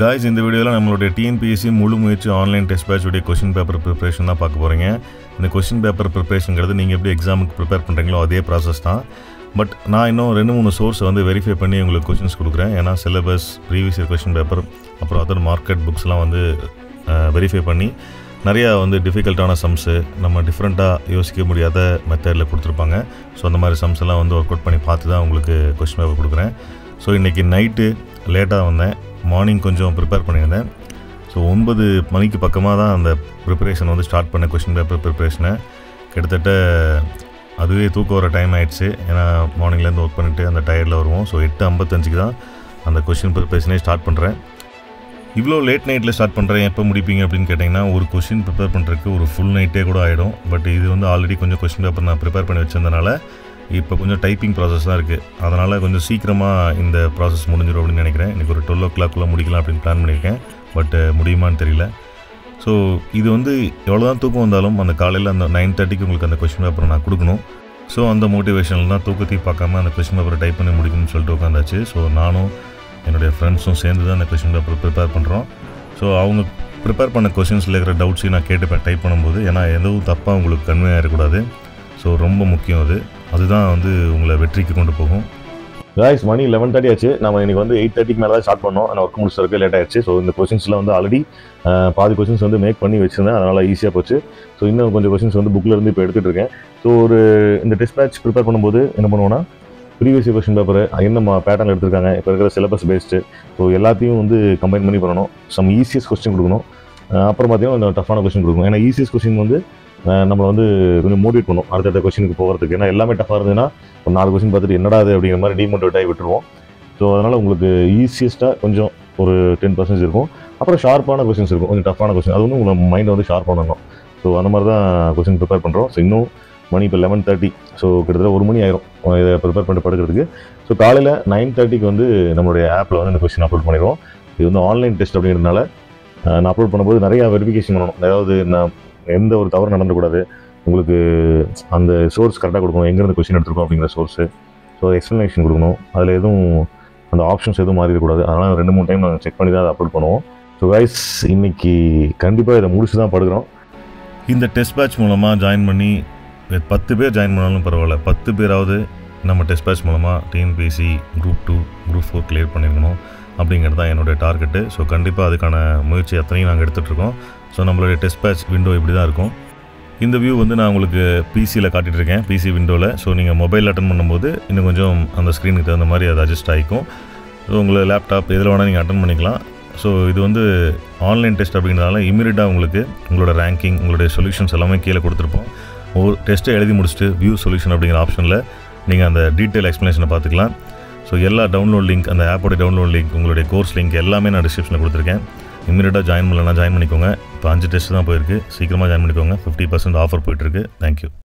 Guys, இந்த வீடியோல நம்மளுடைய TNPSC முழு முயற்சி ஆன்லைன் டெஸ்ட் பேட்ச் உடைய क्वेश्चन பேப்பர் ப்ரிப்பரேஷன் தான் பார்க்க போறீங்க. இந்த क्वेश्चन பேப்பர் ப்ரிப்பரேஷன்ங்கிறது நீங்க எப்படி எக்ஸாமுக்கு ப்ரிப்பேர் பண்றீங்களோ அதே process தான். பட் நான் இன்னும் 2-3 சோர்ஸ் வந்து வெரிஃபை பண்ணி உங்களுக்கு क्वेश्चंस கொடுக்குறேன். ஏனா syllabus, previous year question paper, அப்புறம் அதர் மார்க்கெட் புக்ஸ்லாம் வந்து வெரிஃபை பண்ணி நிறைய வந்து டிஃபிகல்ட்டான சம்ஸ் நம்ம டிஃபரெண்டா யோசிக்க முடியாத மெத்தட்ல கொடுத்திருப்பாங்க. சோ அந்த மாதிரி சம்ஸ் எல்லாம் வந்து வொர்க் அவுட் பண்ணி பார்த்து தான் உங்களுக்கு क्वेश्चन பேப்பர் கொடுக்குறேன். சோ இன்னைக்கு நைட் லேட்டா வந்தேன். மார்னிங் கொஞ்சம் ப்ரிப்பேர் பண்ணியிருந்தேன். ஸோ 9 மணிக்கு பக்கமாக தான் அந்த ப்ரிப்பரேஷன் வந்து ஸ்டார்ட் பண்ண क्वेश्चन பேப்பர் ப்ரிப்பரேஷனை. கிட்டத்தட்ட அதுவே தூக்கம் வர டைம் ஆகிடுச்சு. ஏன்னா மார்னிங்லேருந்து ஒர்க் பண்ணிவிட்டு அந்த டயர்டில் வருவோம். ஸோ 8:55க்கு தான் அந்த क्वेश्चन ப்ரிப்பரேஷனே ஸ்டார்ட் பண்ணுறேன். இவ்வளோ லேட் நைட்டில் ஸ்டார்ட் பண்ணுறேன், எப்போ முடிப்பீங்க அப்படின்னு கேட்டிங்கன்னா ஒரு क्वेश्चन ப்ரிப்பேர் பண்ணுறதுக்கு ஒரு ஃபுல் நைட்டே கூட ஆகிடும். பட் இது வந்து ஆல்ரெடி கொஞ்சம் क्वेश्चन பேப்பர் நான் ப்ரிப்பேர் பண்ணி வச்சிருந்தனால இப்போ கொஞ்சம் டைப்பிங் ப்ராசஸ் தான் இருக்குது. அதனால் கொஞ்சம் சீக்கிரமாக இந்த ப்ராசஸ் முடிஞ்சிடும் அப்படின்னு நினைக்கிறேன். இன்றைக்கி ஒரு 12 o'clock முடிக்கலாம் அப்படின்னு பிளான் பண்ணியிருக்கேன். பட் முடியுமான்னு தெரியல. ஸோ இது வந்து எவ்வளோ தான் தூக்கம் வந்தாலும் அந்த காலையில் அந்த 9:30க்கு உங்களுக்கு அந்த क्वेश्चन பேப்பரை நான் கொடுக்கணும். ஸோ அந்த மோட்டிவேஷனில் தான் தூக்கத்தையும் பார்க்காம அந்த क्वेश्चन பேப்பரை டைப் பண்ணி முடிக்கணும்னு சொல்லிட்டு உட்காந்தாச்சு. ஸோ நானும் என்னுடைய ஃப்ரெண்ட்ஸும் சேர்ந்து தான் அந்த क्वेश्चन பேப்பர் ப்ரிப்பேர் பண்ணுறோம். ஸோ அவங்க ப்ரிப்பேர் பண்ண क्वेश्चंஸில் இருக்கிற டவுட்ஸையும் நான் கேட்டுப்பேன் டைப் பண்ணும்போது. ஏன்னா எதுவும் தப்பாக உங்களுக்கு கன்வே ஆகிடக்கூடாது. ஸோ ரொம்ப முக்கியம் அதுதான் வந்து உங்களை வெற்றிக்கு கொண்டு போகும். காய்ஸ், மணி 11:30 ஆச்சு. நம்ம இன்னைக்கு வந்து 8:30க்கு மேலே தான் ஸ்டார்ட் பண்ணோம். ஆனால் ஒர்க் முடிச்சதுக்கு லேட் ஆயிடுச்சு. ஸோ இந்த கொஸ்டின்ஸ்லாம் வந்து ஆல்ரெடி பாதி கொஸ்டின்ஸ் வந்து மேக் பண்ணி வச்சிருந்தேன். அதனால் ஈஸியாக போச்சு. ஸோ இன்னும் கொஞ்சம் கொஸ்டின்ஸ் வந்து புக்கில் இருந்து இப்போ எடுத்துகிட்டு இருக்கேன். ஸோ இந்த டெஸ்ட் பேட்ச் ப்ரிப்பேர் பண்ணும்போது என்ன பண்ணுவோன்னா, ப்ரீவியஸ் இயர் क्वेश्चन பேப்பர் என்ன பேட்டர்ன் எடுத்திருக்காங்க, இப்போ இருக்கிற சிலபஸ் பேஸ்டு, ஸோ எல்லாத்தையும் வந்து கம்பைன் பண்ணி பண்ணணும். சம் ஈஸியஸ்ட் கொஸ்டின் கொடுக்கணும். அப்புறம் பார்த்தீங்கன்னா கொஞ்சம் டஃப்பான கொஸ்டின் கொடுக்கணும். ஏன்னா ஈஸியஸ்ட் கொஸ்டின் வந்து நம்மளை வந்து கொஞ்சம் மோட்டிவேட் பண்ணும் அடுத்த கொஸ்டினுக்கு போகிறதுக்கு. ஏன்னா எல்லாமே டஃப்பாக இருந்ததுன்னா ஒரு 4 கொஸ்டின் பார்த்துட்டு என்னடா அது அப்படிங்கிற மாதிரி டிமோட்டிவேட் ஆகி விட்டுருவோம். ஸோ அதனால் உங்களுக்கு ஈஸியஸ்ட்டாக கொஞ்சம் ஒரு 10% இருக்கும். அப்புறம் ஷார்ப்பான கொஸ்டின்ஸ் இருக்கும், கொஞ்சம் டஃப்பான கொஸ்டின். அது வந்து உங்களை மைண்டை வந்து ஷார்ப் பண்ணணும். ஸோ அந்த மாதிரி தான் கொஸ்டின் ப்ரிப்பேர் பண்ணுறோம். ஸோ இன்னும் மணி இப்போ 11:30. ஸோ கிட்டத்தட்ட 1 மணி ஆயிரும் இதை ப்ரிப்பேர் பண்ணிட்டு படுக்கிறதுக்கு. ஸோ காலையில் 9:30க்கு வந்து நம்மளுடைய ஆப்பில் வந்து இந்த கொஸ்டின் அப்லோட் பண்ணிடுவோம். இது வந்து ஆன்லைன் டெஸ்ட் அப்படிங்கிறதுனால நான் அப்லோட் பண்ணும்போது நிறையா வெரிஃபிகேஷன் பண்ணணும். அதாவது நான் எந்த ஒரு தவறு நடந்துக்கூடாது, உங்களுக்கு அந்த சோர்ஸ் கரெக்டாக கொடுக்கணும், எங்கேருந்து கொஸ்டின் எடுத்துருக்கோம் அப்படிங்கிற சோர்ஸு. ஸோ எக்ஸ்ப்ளனேஷன் கொடுக்கணும். அதில் எதுவும் அந்த ஆப்ஷன்ஸ் எதுவும் மாறிடக்கூடாது. அதனால் 2-3 டைம் நாங்கள் செக் பண்ணி தான் அதை அப்லோட் பண்ணுவோம். ஸோ கைஸ், இன்னைக்கு கண்டிப்பாக இதை முடிச்சு தான் படுக்கிறோம். இந்த டெஸ்ட் பேட்ச் மூலமாக ஜாயின் பண்ணி 10 பேர் ஜாயின் பண்ணாலும் பரவாயில்ல, 10 பேராவது நம்ம டெஸ்ட் பேட்ச் மூலமாக TNPSC Group 2, Group 4 கிளியர் பண்ணியிருக்கணும் அப்படிங்கிறது தான் என்னுடைய டார்கெட்டு. ஸோ கண்டிப்பாக அதுக்கான முயற்சி அத்தனையும் நாங்கள் எடுத்துகிட்ருக்கோம். ஸோ நம்மளுடைய டெஸ்ட் பேட்ச் விண்டோ இப்படி தான் இருக்கும். இந்த வியூ வந்து நான் உங்களுக்கு பிசியில் காட்டிகிட்ருக்கேன், பிசி விண்டோவில். ஸோ நீங்கள் மொபைல் அட்டன் பண்ணும்போது இன்னும் கொஞ்சம் அந்த ஸ்க்ரீனுக்கு தகுந்த மாதிரி அது அட்ஜஸ்ட் ஆகிக்கும். ஸோ உங்களை லேப்டாப் எதில் வேணால் நீங்கள் அட்டன் பண்ணிக்கலாம். ஸோ இது வந்து ஆன்லைன் டெஸ்ட் அப்படிங்கிறதால இமீடியட்டாக உங்களுக்கு உங்களோட ரேங்கிங், உங்களுடைய சொல்யூஷன்ஸ் எல்லாமே கீழே கொடுத்துருப்போம். ஒரு டெஸ்ட்டை எழுதி முடிச்சுட்டு வியூ சொல்யூஷன் அப்படிங்கிற ஆப்ஷனில் நீங்கள் அந்த டீட்டெயில் எக்ஸ்ப்ளனேஷனை பார்த்துக்கலாம். ஸோ எல்லா டவுன்லோட் லிங்க், அந்த ஆப்போட டவுன்லோட் லிங்க், உங்களுடைய கோர்ஸ் லிங்க் எல்லாமே நான் டிஸ்கிரிப்ஷனில் கொடுத்துருக்கேன். இமீடியட்டாக ஜாயின் பண்ணலன்னா ஜாயின் பண்ணிக்கோங்க. இப்போ 5 டெஸ்ட் தான் போயிருக்கு. சீக்கிரமாக ஜாயின் பண்ணிக்கோங்க. 50% ஆஃபர் போயிட்டுருக்கு. தேங்க்யூ.